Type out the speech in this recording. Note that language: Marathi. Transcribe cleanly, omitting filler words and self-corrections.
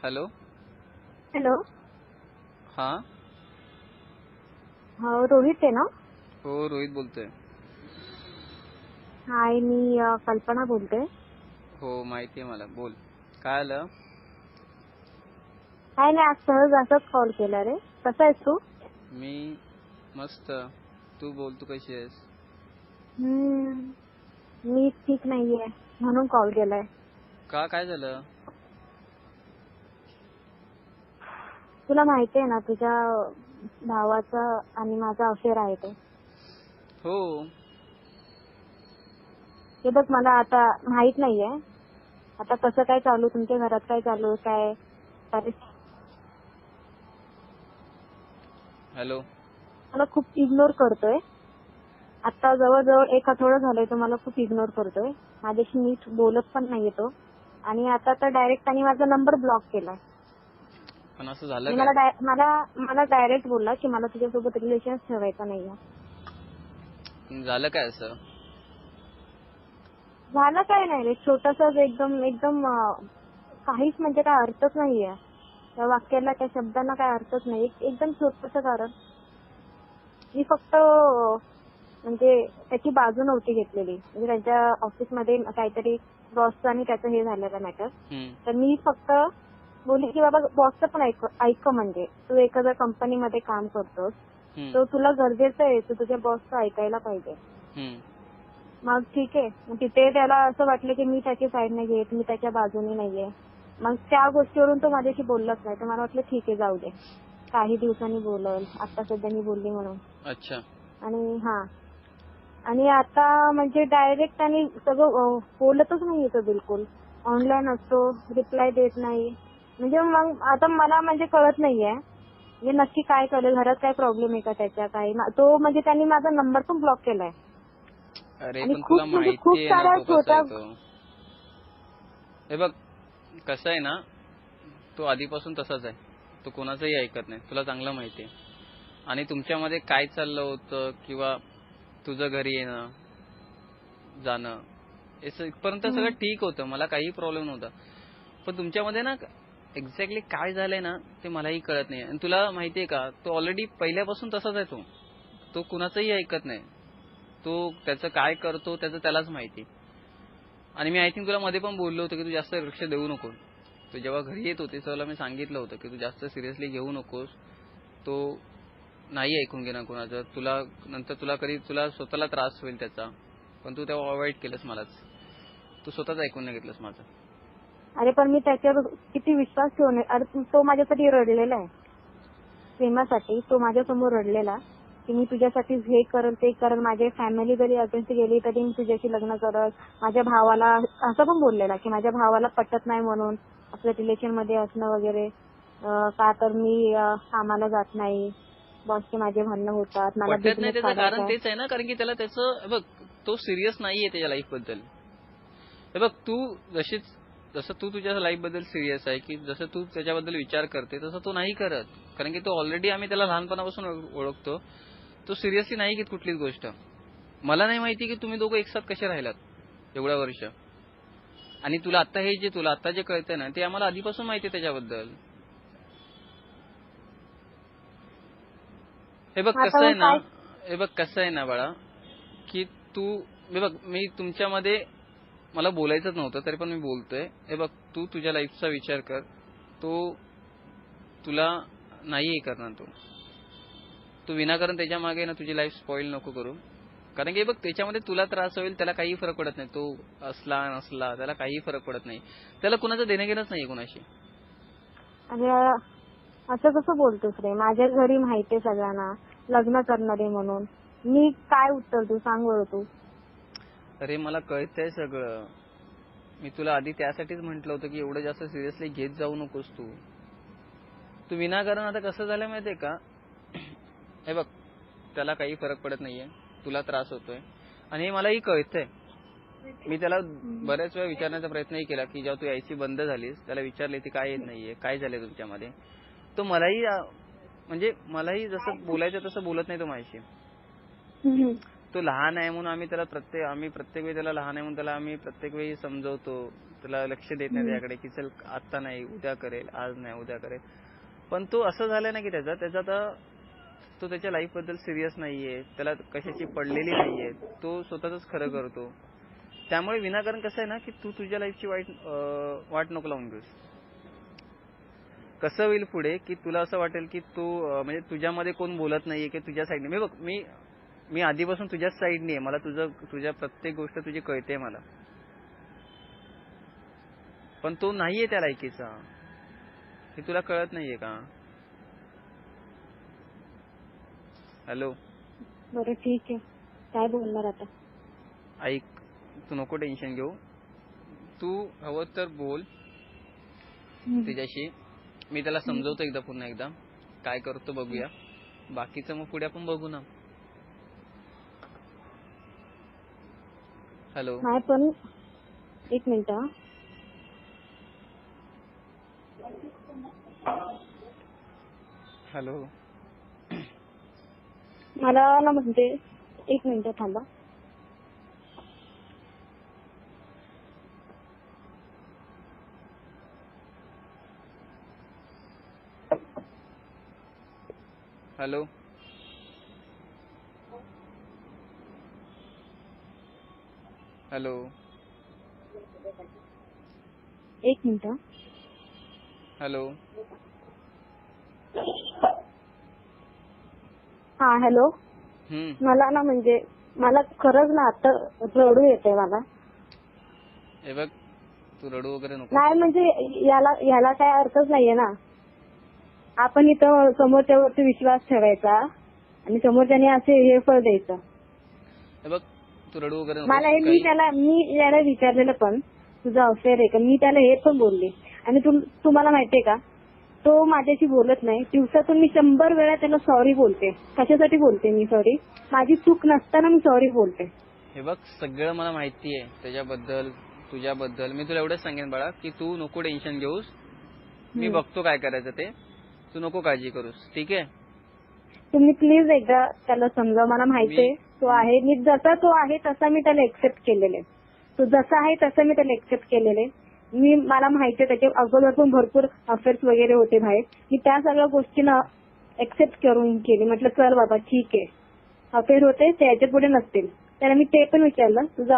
हॅलो. हॅलो. हा. रोहित आहे ना? हो, रोहित बोलतोय. हाय, मी कल्पना बोलते. हो, माहिती आहे मला. बोल, काय आलं? काय नाही, आज सहज असंच कॉल केला रे. कसा आहेस तू? मी मस्त. तू बोल, तू कशी आहेस? मी ठीक नाहीये म्हणून कॉल केलाय. का, काय झालं? तुला माहिती आहे ना तुझ्या भावाचा आणि माझा अफेअर आहे ते. हो. हे बघ, मला आता माहित नाहीये आता कसं काय चालू, तुमच्या घरात काय चालू, काय परिस्थिती. हॅलो. मला खूप इग्नोर करतोय. आता जवळजवळ 1 आठवडा झालाय तो मला खूप इग्नोर करतोय. माझ्याशी नीट बोलत पण नाहीये तो. आणि आता तर डायरेक्ट त्याने माझा नंबर ब्लॉक केलाय. पण असं झालं आणि काय? मला डायरेक्ट बोलला की मला तुझ्यासोबत रिलेशन ठेवायचं नाहीये. झालं काय असं? झालं काय नाही रे, छोटसच एकदम एकदम काहीच म्हणजे काय अर्थच नाहीये त्या वाक्याला, त्या शब्दांना काय अर्थच नाही. एकदम छोटस कारण. मी फक्त म्हणजे त्याची बाजू नव्हती घेतलेली. म्हणजे त्यांच्या ऑफिसमध्ये काहीतरी बॉसचं आणि त्याचं हे झालेलं मॅटर. तर मी फक्त बोलली की बाबा बॉसचं पण ऐक, म्हणजे तू एखाद्या कंपनीमध्ये काम करतोस तर तुला गरजेचं आहे, तू तुझ्या बॉसचं ऐकायला पाहिजे. मग ठीक आहे, मग तिथे त्याला असं वाटलं की मी त्याची साईड नाही घेत, मी त्याच्या बाजूने नाहीये. मग त्या गोष्टीवरून तो माझ्याशी बोललाच नाही. तर मला वाटलं ठीक आहे, जाऊ दे, काही दिवसांनी बोलल, आता सध्या मी बोलली म्हणून. अच्छा. आणि आता म्हणजे डायरेक्ट आणि सगळं बोलतच नाहीये तो बिलकुल. ऑनलाईन असतो, रिप्लाय देत नाही. म्हणजे मग आता मला म्हणजे कळत नाहीये म्हणजे नक्की काय करेल, घरात काय प्रॉब्लेम आहे का त्याच्या, काय तो म्हणजे त्यांनी माझा नंबर पण ब्लॉक केलाय. अरे आणि पण तुला खूप म्हणजे खूप माहिती आहे ना साऱ्या तो कसा छोट्या. आहे तो. हे बघ, कसं आहे ना, तो आधीपासून तसाच आहे. तो कोणाचंही ऐकत नाही, तुला चांगलं माहिती आहे. आणि तुमच्यामध्ये काय चाललं होतं किंवा तुझं घरी येणं जाणं इथपर्यंत सगळं ठीक होतं, मला काही प्रॉब्लेम नव्हता. पण तुमच्यामध्ये ना एक्झॅक्टली काय झालंय ना ते मलाही कळत नाही. आणि तुला माहितीये का, तो ऑलरेडी पहिल्यापासून तसाच आहे. तो कुणाचंही ऐकत नाही. तो त्याचं काय करतो त्याचं त्यालाच माहिती. आणि मी आय थिंक तुला मध्ये पण बोललो होतो की तू जास्त लक्ष देऊ नको. तू जेव्हा घरी येत होती तेव्हा मी सांगितलं होतं की तू जास्त सिरियसली घेऊ नकोस. तो नाही ऐकून घेणार कोणाचं. तुला स्वतःला त्रास होईल त्याचा. पण तू तेव्हा अवॉइड केलंस मलाच. तू स्वतःच ऐकून नाही घेतलंस माझं. अरे पण मी त्याच्यावर किती विश्वास ठेवून, अरे तो माझ्यासाठी रडलेला आहे. प्रेमासाठी तो माझ्यासमोर रडलेला की मी तुझ्यासाठी हे करल ते करल, माझी फॅमिली जरी अगेन्स्ट गेली तरी मी तुझ्याशी लग्न करल. माझ्या भावाला असं पण बोललेला की माझ्या भावाला पटत नाही म्हणून आपल्या रिलेशन मध्ये असणं वगैरे, का तर मी कामाला जात नाही, बॉसचे माझे भांडणं होतात, मला पटत नाही बिझनेस त्याचं काढायचा कारण आहे. तेच आहे ना, कारण की त्याला त्याचं बघ, तो सिरियस नाहीये त्याच्या लाईफ बद्दल. हे बघ, जसं तू तुझ्या लाईफ बद्दल सिरियस आहे, की जसं तू त्याच्याबद्दल विचार करते तसं तो नाही करत. कारण की तो ऑलरेडी, आम्ही त्याला लहानपणापासून ओळखतो, तो सिरियसली नाही घेत कुठलीच गोष्ट. मला नाही माहिती की तुम्ही दोघं एकसाथ कसे राहिलात एवढ्या वर्ष. आणि तुला आता जे कळतंय ना ते आम्हाला आधीपासून माहिती आहे त्याच्याबद्दल. हे बघ कसं आहे ना बाळा, की मी तुमच्यामध्ये मला बोलायचंच नव्हतं तरी पण मी बोलतोय. हे बघ, तू तुझ्या लाईफचा विचार कर. तुला नाही हे करणार. तू विनाकारण त्याच्या मागे ना तुझी लाईफ स्पॉइल नको करू. कारण की बघ, त्याच्यामध्ये तुला त्रास होईल, त्याला काही फरक पडत नाही. तो असला नसला त्याला काही फरक पडत नाही. त्याला कुणाचं देणं घेणंच नाही कुणाशी. अरे असं कसं बोलतोस रे, माझ्या घरी माहितीये सगळ्यांना लग्न करणार आहे म्हणून. मी काय उत्तर देऊ सांग बरं तू. अरे मला कळतंय सगळं. मी तुला आधी त्यासाठीच म्हटलं होतं की एवढं जास्त सिरियसली घेत जाऊ नकोस. तू विनाकारण, आता कसं झालं माहितीये का, हे बघ, त्याला काही फरक पडत नाहीये, तुला त्रास होतोय आणि मलाही कळतंय. मी त्याला बऱ्याच वेळा विचारण्याचा प्रयत्नही केला की जेव्हा तू यायची बंद झालीस त्याला विचारले ती काय येत नाहीये, काय झालंय तुमच्यामध्ये. तो मलाही जसं बोलायचं तसं बोलत नाही तो माझ्याशी. तो लहान आहे म्हणून आम्ही प्रत्येक वेळी त्याला लहान आहे म्हणून त्याला आम्ही प्रत्येक वेळी समजवतो, त्याला लक्ष देत नाही त्याकडे की चल आता नाही उद्या करेल, आज नाही उद्या करेल. पण तो असं झालाय ना की त्याचा आता तो त्याच्या लाईफ बद्दल सिरियस नाहीये, त्याला कशाची पडलेली नाहीये, तो स्वतःच खरं करतो. त्यामुळे विनाकारण कसं आहे ना की तू तुझ्या लाईफची वाट नको लावून घेऊस. कसं होईल पुढे की तुला असं वाटेल की तू म्हणजे तुझ्यामध्ये कोण बोलत नाहीये की तुझ्या साईडने. मी बघ मी आधीपासून तुझ्याच साईडने आहे, मला तुझ्या प्रत्येक गोष्ट तुझी कळते मला. पण तो नाहीये त्या लायकीचा, हे तुला कळत नाहीये का? हॅलो, बरं ठीक आहे, काय बोलणार आता? ऐक, तू नको टेन्शन घेऊ. तू हवं तर बोल तिच्याशी. मी त्याला समजवतो एकदा, पुन्हा एकदा काय करतो बघूया. बाकीचं मग पुढे आपण बघू ना. हॅलो, नाही पण एक मिनिट. हॅलो, मला ना म्हणजे एक मिनिट थांबा. हॅलो, हॅलो, एक मिनिट. हॅलो, हा हॅलो. मला ना म्हणजे मला खरंच ना आता रडू येते मला. हे बघ, तू रडू वगैरे नको. नाही म्हणजे याला काय अर्थच नाहीये ना. आपण इथं समोरच्यावरती विश्वास ठेवायचा आणि समोरच्याने असे हे फळ द्यायचं. हे बघ, तू रडू वगैरे नको. मला मी याला विचारलेलं पण तुझं अफेअर आहे का, मी त्याला हे पण बोलले. आणि तुम्हाला माहितीये का, तो माझ्याशी बोलत नाही. दिवसातून मी 100 वेळा त्याला सॉरी बोलते. कशासाठी बोलते मी सॉरी? माझी चूक नसताना मी सॉरी बोलते. हे बघ, सगळं मला माहिती आहे त्याच्याबद्दल, तुझ्याबद्दल. मी तुला एवढंच सांगेन बाळा की तू नको टेन्शन घेऊस. मी बघतो काय करायचं ते. तू नको काळजी करूस, ठीक आहे? तुम्ही प्लीज एकदा त्याला समजा. मला माहितीये तो आहे, मी जसा तो आहे तसा मी त्याला एक्सेप्ट केलेले. तो जसा आहे तसं मी त्याला एक्सेप्ट केलेले. मला माहितीये त्याच्या अगोदर पण भरपूर अफेअर्स वगैरे होते बाहेर. मी त्या सगळ्या गोष्टींना एक्सेप्ट करून केली. म्हटलं चल बाबा ठीक आहे, अफेअर होते ते याच्या पुढे नसतील. त्याला मी ते पण विचारलं तुझं